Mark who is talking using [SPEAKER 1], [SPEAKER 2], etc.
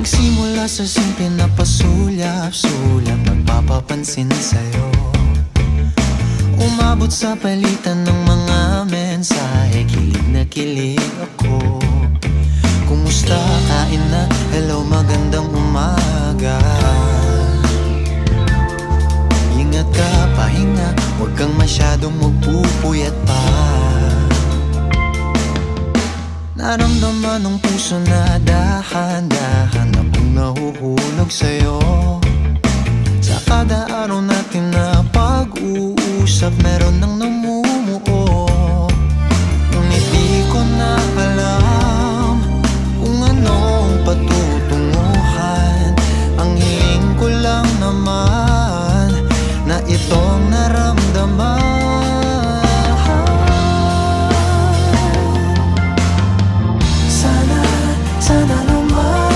[SPEAKER 1] Nagsimula sa simple na pasulyap-sulyap, nagpapapansin sa'yo. Umabot sa palitan ng mga mensahe, kilig na kilig ako. Kumusta, kain na, hello, magandang umaga. Ingat ka, pahinga, huwag kang masyadong magpupuyat pa. Naramdaman ng puso na dahan-dahan na pang nahuhulog sa'yo. Sa kada araw natin na pag-uusap, meron ng